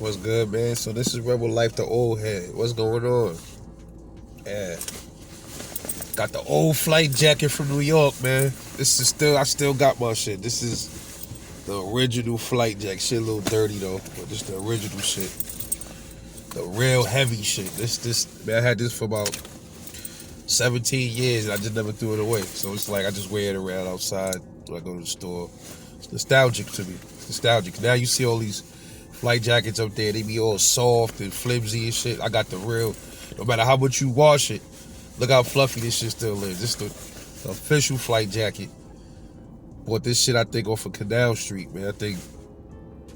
What's good, man? So this is Rebel Life, the old head. What's going on? Yeah. Got the old flight jacket from New York, man. I still got my shit. This is the original flight jacket. Shit a little dirty though, but this the original shit. The real heavy shit. Man, I had this for about 17 years and I just never threw it away. So it's like I just wear it around outside when I go to the store. It's nostalgic to me. It's nostalgic. Now you see all these flight jackets up there, they be all soft and flimsy and shit. I got the real, no matter how much you wash it, look how fluffy this shit still is. This is the official flight jacket. Bought this shit, I think, off of Canal Street, man. I think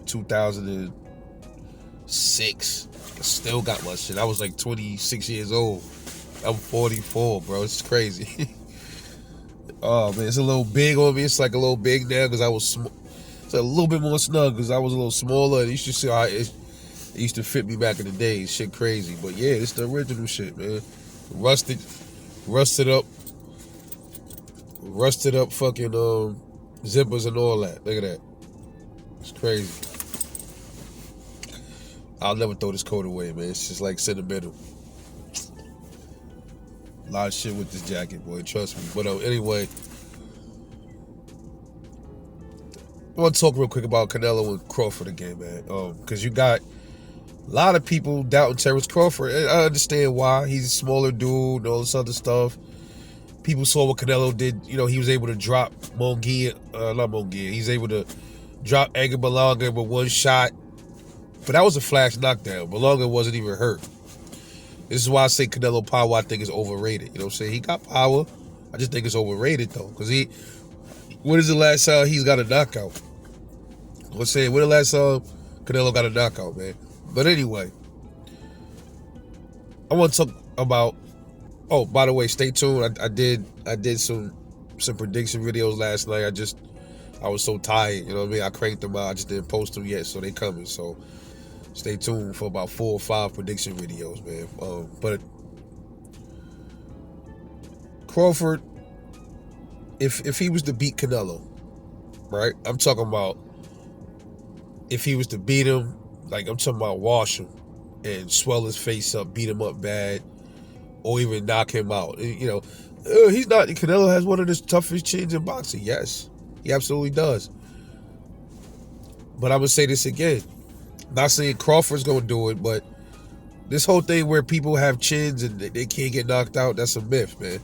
2006. I still got my shit. I was like 26 years old. I'm 44, bro. It's crazy. Oh, man, it's a little big on me. It's like a little big now because I was small. It's a little bit more snug because I was a little smaller. And you should see how it used to fit me back in the day. Shit crazy. But yeah, it's the original shit, man. Rusted up fucking zippers and all that. Look at that. It's crazy. I'll never throw this coat away, man. It's just like sentimental. A lot of shit with this jacket, boy. Trust me. But anyway, I want to talk real quick about Canelo and Crawford again, man. Because you got a lot of people doubting Terence Crawford. And I understand why. He's a smaller dude and all this other stuff. People saw what Canelo did. You know, he was able to drop he's able to drop Edgar Berlanga with one shot. But that was a flash knockdown. Berlanga wasn't even hurt. This is why I say Canelo power, I think, is overrated. You know what I'm saying? He got power. I just think it's overrated, though. Because when is the last time he's got a knockout? I'm saying, when the last time Canelo got a knockout, man? But anyway, I want to talk about. Oh, by the way, stay tuned. I did some prediction videos last night. I was so tired. You know what I mean? I cranked them out. I just didn't post them yet, so they coming. So stay tuned for about 4 or 5 prediction videos, man. But Crawford, if he was to beat Canelo, right? I'm talking about if he was to beat him, like I'm talking about wash him and swell his face up, beat him up bad, or even knock him out. You know, he's not. Canelo has one of the toughest chins in boxing. Yes, he absolutely does. But I'm gonna say this again. Not saying Crawford's gonna do it, but this whole thing where people have chins and they can't get knocked out, that's a myth, man.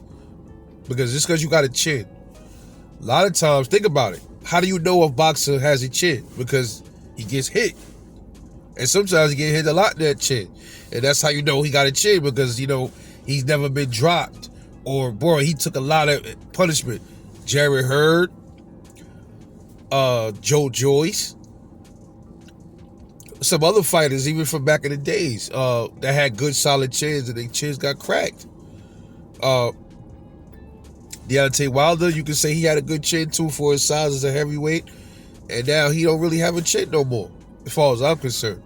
Because just because you got a chin, a lot of times, think about it. How do you know a boxer has a chin? Because he gets hit. And sometimes he get hit a lot in that chin. And that's how you know he got a chin, because, you know, he's never been dropped. Or, boy, he took a lot of punishment. Jarrett Hurd, Joe Joyce, some other fighters, even from back in the days, that had good, solid chins, and their chins got cracked. Deontay Wilder, you can say he had a good chin, too, for his size as a heavyweight. And now he don't really have a chin no more, as far as I'm concerned.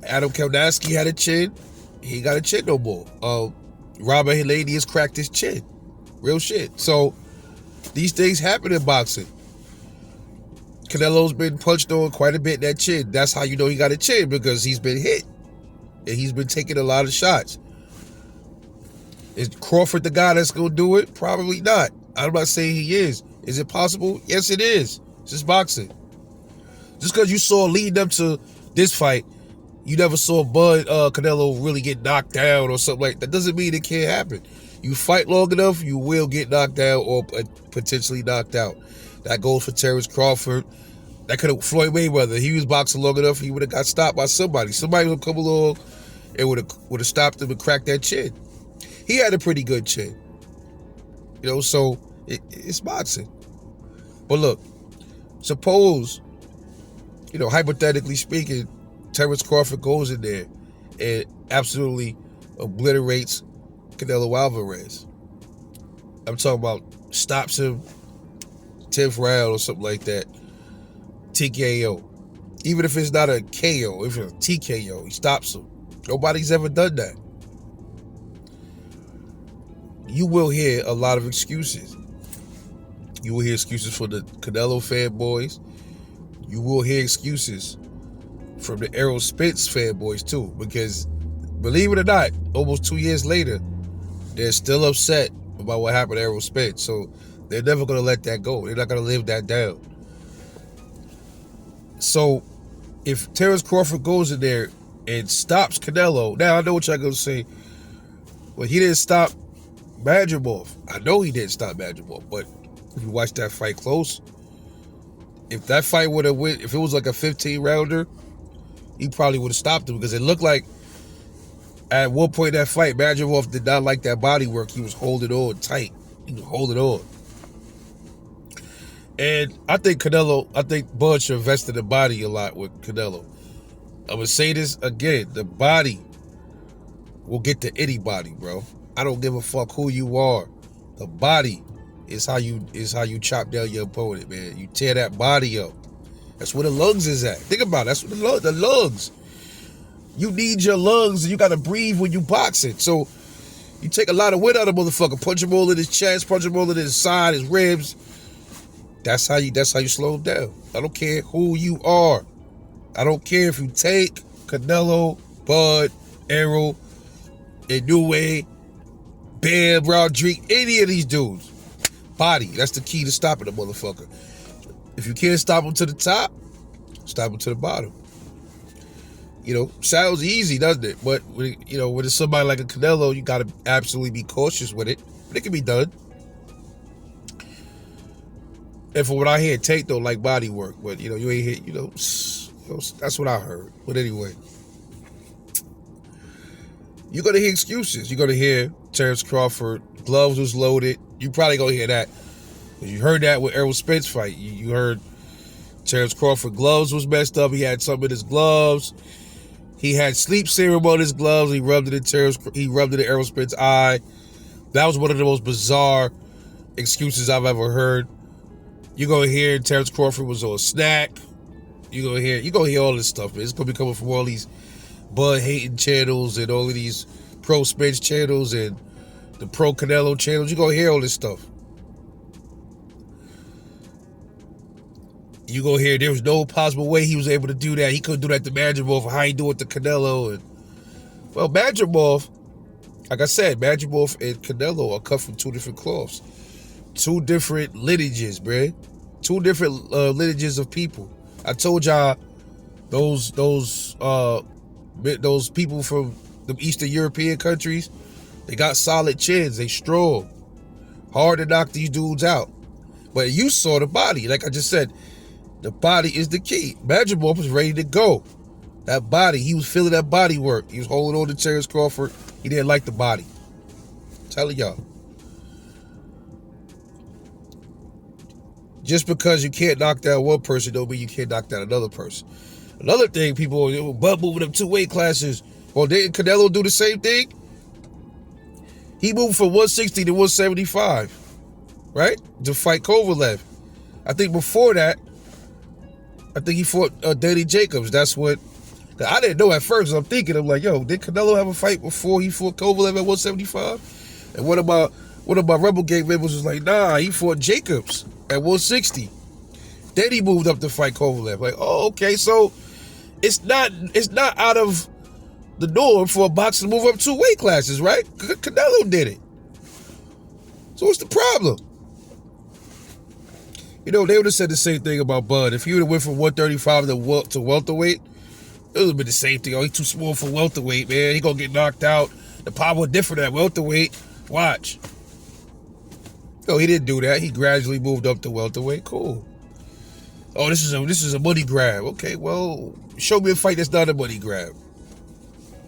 Adam Kownacki had a chin. He ain't got a chin no more. Robert Helenius has cracked his chin. Real shit. So, these things happen in boxing. Canelo's been punched on quite a bit in that chin. That's how you know he got a chin, because he's been hit. And he's been taking a lot of shots. Is Crawford the guy that's going to do it? Probably not. I'm not saying he is. Is it possible? Yes, it is. It's just boxing. Just because you saw leading up to this fight, you never saw Canelo really get knocked down or something like that. Doesn't mean it can't happen. You fight long enough, you will get knocked down or potentially knocked out. That goes for Terence Crawford. That could have Floyd Mayweather. He was boxing long enough, he would have got stopped by somebody. Somebody would come along and would have stopped him and cracked that chin. He had a pretty good chin. You know, so it's boxing. But look, suppose, you know, hypothetically speaking, Terence Crawford goes in there and absolutely obliterates Canelo Alvarez. I'm talking about stops him 10th round or something like that. TKO. Even if it's not a KO, if it's a TKO, he stops him. Nobody's ever done that. You will hear a lot of excuses. You will hear excuses for the Canelo fanboys. you will hear excuses from the Errol Spence fanboys too, because believe it or not, almost 2 years later, they're still upset about what happened to Errol Spence. So they're never going to let that go. They're not going to live that down. So if Terence Crawford goes in there and stops Canelo, now I know what y'all going to say. Well, he didn't stop Madrimov. I know he didn't stop Madrimov, but if you watch that fight close, if that fight would have went, if it was like a 15-rounder, he probably would have stopped him, because it looked like at one point in that fight, Madrimov did not like that body work. He was holding on tight. He was holding on. And I think Bud should invest in the body a lot with Canelo. I'm going to say this again. The body will get to anybody, bro. I don't give a fuck who you are. The body is how you chop down your opponent, man. You tear that body up. That's where the lungs is at. Think about it. That's what the lungs. You need your lungs, and you got to breathe when you box it. So you take a lot of weight out of the motherfucker. Punch him all in his chest. Punch him all in his side, his ribs. That's how you slow him down. I don't care who you are. I don't care if you take Canelo, Bud, Errol, Inoue, Bam, Rodriguez, any of these dudes. Body. That's the key to stopping the motherfucker. If you can't stop him to the top, stop him to the bottom. Sounds easy, doesn't it? But when it's somebody like a Canelo, you got to absolutely be cautious with it. But it can be done. And from what I hear, Tate don't like body work. But, you ain't hear, that's what I heard. But anyway, you're going to hear excuses. You're going to hear Terence Crawford, gloves was loaded. You probably going to hear that. You heard that with Errol Spence fight. You heard Terence Crawford gloves was messed up. He had some in his gloves. He had sleep serum on his gloves. He rubbed it in Errol Spence's eye. That was one of the most bizarre excuses I've ever heard. You're going to hear Terence Crawford was on snack. You're going to hear all this stuff, man. It's going to be coming from all these Bud-hating channels and all of these pro-Spence channels and the pro-Canelo channels. You're going to hear all this stuff. You're going to hear there was no possible way he was able to do that. He couldn't do that to Madrimov, or how he do it to Canelo. Well, Madrimov, like I said, Madrimov and Canelo are cut from two different cloths. Two different lineages, bruh. Two different lineages of people. I told y'all those people from the Eastern European countries, they got solid chins. They strong. Hard to knock these dudes out. But you saw the body. Like I just said, the body is the key. Madrimov was ready to go. That body, he was feeling that body work. He was holding on to Terence Crawford. He didn't like the body. I'm telling y'all. Just because you can't knock down one person don't mean you can't knock down another person. Another thing, people, Bud moving up 2 weight classes. Well, didn't Canelo do the same thing? He moved from 160 to 175, right? To fight Kovalev. I think before that, he fought Danny Jacobs. That's what, I didn't know at first. I'm like, yo, did Canelo have a fight before he fought Kovalev at 175? And one of my Rebel Gang members was like, nah, he fought Jacobs at 160. Then he moved up to fight Kovalev. Like, oh, okay, so it's not out of the norm for a boxer to move up 2 weight classes, right? Canelo did it. So what's the problem? They would have said the same thing about Bud. If he would have went from 135 to welterweight, it would have been the same thing. Oh, he's too small for welterweight, man. He gonna get knocked out. The power different at welterweight. Watch. No, he didn't do that. He gradually moved up to welterweight. Cool. Oh, this is a money grab. Okay, well, show me a fight that's not a money grab.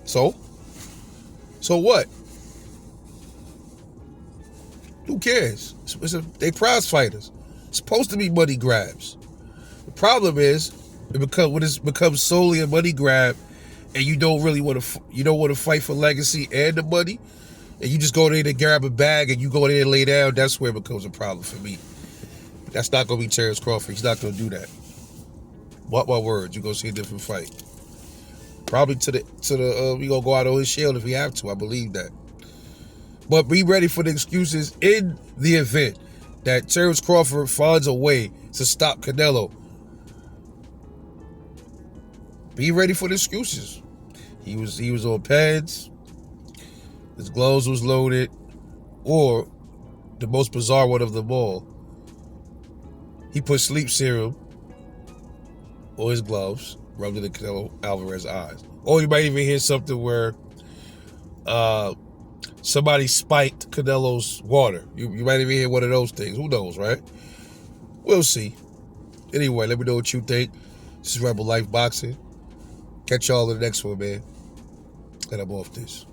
So what? Who cares? They prize fighters. It's supposed to be money grabs. The problem is, when it becomes solely a money grab, and you don't want to fight for legacy and the money, and you just go there to grab a bag and you go there and lay down. That's where it becomes a problem for me. That's not gonna be Terence Crawford. He's not gonna do that. What my words? You gonna see a different fight. Probably we gonna go out on his shield if we have to. I believe that. But be ready for the excuses in the event that Terence Crawford finds a way to stop Canelo. Be ready for the excuses. He was on pads. His gloves was loaded. Or the most bizarre one of them all, he put sleep serum on his gloves, rubbed it in Canelo Alvarez's eyes. Or you might even hear something where somebody spiked Canelo's water. You might even hear one of those things. Who knows, right? We'll see. Anyway, let me know what you think. This is Rebel Life Boxing. Catch y'all in the next one, man. And I'm off this.